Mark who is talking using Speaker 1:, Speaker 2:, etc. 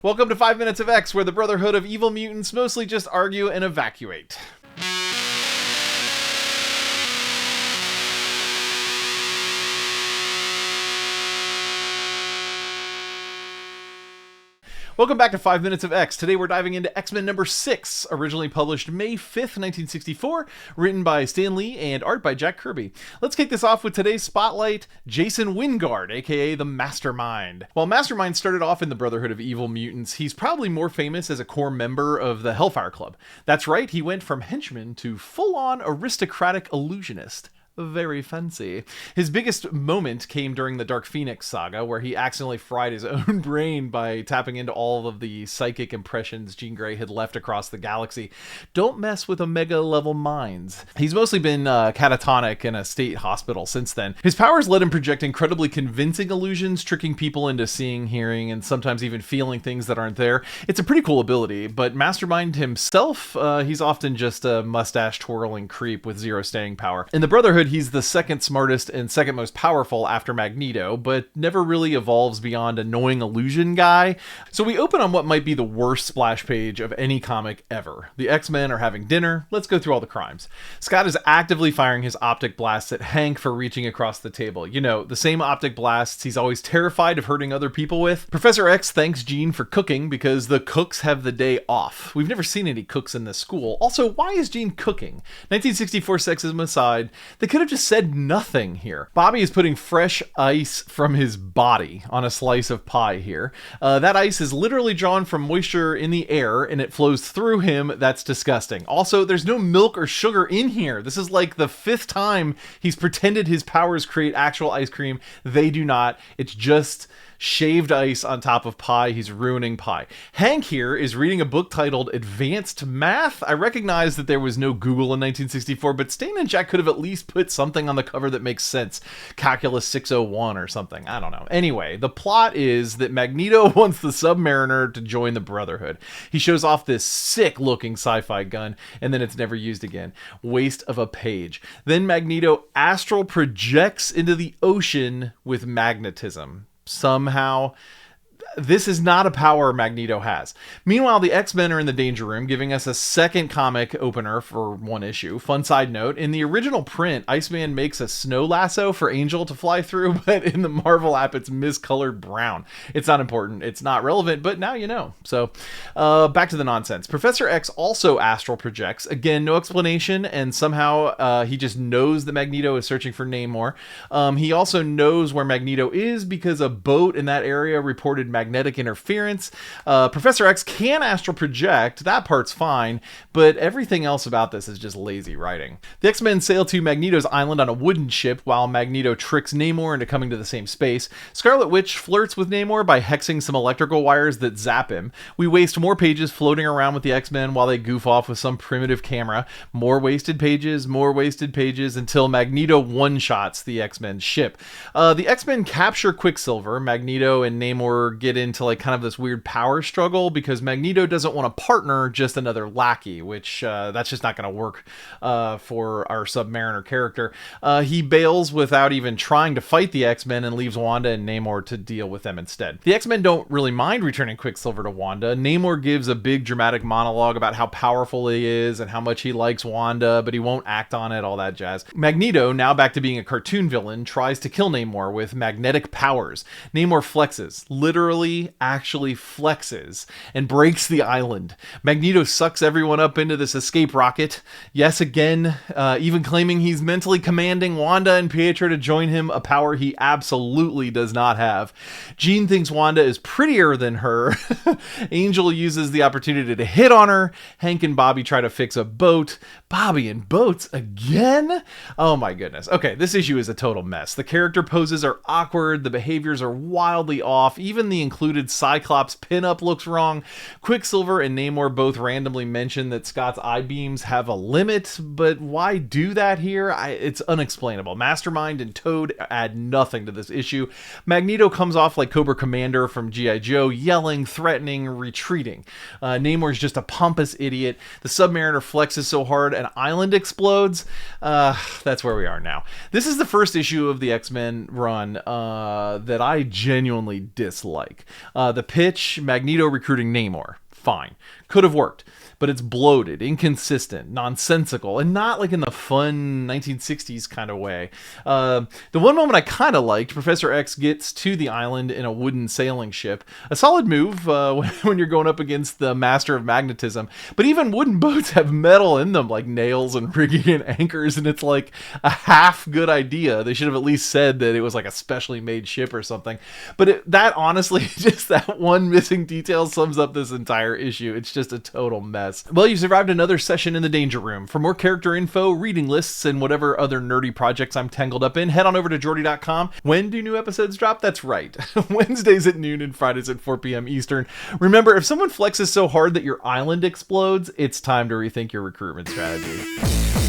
Speaker 1: Welcome to 5 Minutes of X, where the Brotherhood of Evil Mutants mostly just argue and evacuate. Welcome back to 5 Minutes of X. Today we're diving into X-Men number 6, originally published May 5th, 1964, written by Stan Lee and art by Jack Kirby. Let's kick this off with today's spotlight, Jason Wingard, aka the Mastermind. While Mastermind started off in the Brotherhood of Evil Mutants, he's probably more famous as a core member of the Hellfire Club. That's right, he went from henchman to full-on aristocratic illusionist. Very fancy. His biggest moment came during the Dark Phoenix saga, where he accidentally fried his own brain by tapping into all of the psychic impressions Jean Grey had left across the galaxy. Don't mess with Omega-level minds. He's mostly been catatonic in a state hospital since then. His powers let him project incredibly convincing illusions, tricking people into seeing, hearing, and sometimes even feeling things that aren't there. It's a pretty cool ability, but Mastermind himself, he's often just a mustache-twirling creep with zero staying power. In the Brotherhood, he's the second smartest and second most powerful after Magneto, but never really evolves beyond annoying illusion guy. So we open on what might be the worst splash page of any comic ever. The X-Men are having dinner. Let's go through all the crimes. Scott is actively firing his optic blasts at Hank for reaching across the table. You know, the same optic blasts he's always terrified of hurting other people with. Professor X thanks Jean for cooking because the cooks have the day off. We've never seen any cooks in this school. Also, why is Jean cooking? 1964 sexism aside, they could have just said nothing here. Bobby is putting fresh ice from his body on a slice of pie here. That ice is literally drawn from moisture in the air and it flows through him. That's disgusting. Also, there's no milk or sugar in here. This is like the 5th time he's pretended his powers create actual ice cream. They do not. It's just shaved ice on top of pie. He's ruining pie. Hank here is reading a book titled Advanced Math. I recognize that there was no Google in 1964, but Stan and Jack could have at least put something on the cover that makes sense. Calculus 601 or something. I don't know. Anyway, the plot is that Magneto wants the Submariner to join the Brotherhood. He shows off this sick looking sci-fi gun and then it's never used again. Waste of a page. Then Magneto astral projects into the ocean with magnetism. Somehow, this is not a power Magneto has. Meanwhile, the X-Men are in the Danger Room, giving us a second comic opener for one issue. Fun side note, in the original print, Iceman makes a snow lasso for Angel to fly through, but in the Marvel app, it's miscolored brown. It's not important. It's not relevant, but now you know. So, back to the nonsense. Professor X also astral projects. Again, no explanation, and somehow he just knows that Magneto is searching for Namor. He also knows where Magneto is because a boat in that area reported magnetic interference. Professor X can astral project, that part's fine, but everything else about this is just lazy writing. The X-Men sail to Magneto's island on a wooden ship while Magneto tricks Namor into coming to the same space. Scarlet Witch flirts with Namor by hexing some electrical wires that zap him. We waste more pages floating around with the X-Men while they goof off with some primitive camera. More wasted pages until Magneto one-shots the X-Men's ship. The X-Men capture Quicksilver. Magneto and Namor get into like kind of this weird power struggle because Magneto doesn't want a partner, just another lackey, which that's just not going to work for our Submariner character. He bails without even trying to fight the X-Men and leaves Wanda and Namor to deal with them instead. The X-Men don't really mind returning Quicksilver to Wanda. Namor gives a big dramatic monologue about how powerful he is and how much he likes Wanda, but he won't act on it, all that jazz. Magneto, now back to being a cartoon villain, tries to kill Namor with magnetic powers. Namor flexes, literally actually flexes and breaks the island. Magneto sucks everyone up into this escape rocket. Yes, again, even claiming he's mentally commanding Wanda and Pietro to join him, a power he absolutely does not have. Jean thinks Wanda is prettier than her. Angel uses the opportunity to hit on her. Hank and Bobby try to fix a boat. Bobby and boats again? Oh my goodness. Okay, this issue is a total mess. The character poses are awkward. The behaviors are wildly off. Even the included Cyclops pinup looks wrong. Quicksilver and Namor both randomly mention that Scott's eye beams have a limit, but why do that here? It's unexplainable. Mastermind and Toad add nothing to this issue. Magneto comes off like Cobra Commander from G.I. Joe, yelling, threatening, retreating. Namor's just a pompous idiot. The Submariner flexes so hard an island explodes. That's where we are now. This is the first issue of the X-Men run that I genuinely dislike. like. The pitch, Magneto recruiting Namor. Fine. Could have worked. But it's bloated, inconsistent, nonsensical, and not like in the fun 1960s kind of way. The one moment I kind of liked, Professor X gets to the island in a wooden sailing ship. A solid move when you're going up against the master of magnetism. But even wooden boats have metal in them, like nails and rigging and anchors, and it's like a half good idea. They should have at least said that it was like a specially made ship or something. But that honestly, just that one missing detail sums up this entire issue. It's just a total mess. Well, you survived another session in the Danger Room. For more character info, reading lists, and whatever other nerdy projects I'm tangled up in, head on over to Jordy.com. When do new episodes drop? That's right. Wednesdays at noon and Fridays at 4 p.m. Eastern. Remember, if someone flexes so hard that your island explodes, it's time to rethink your recruitment strategy.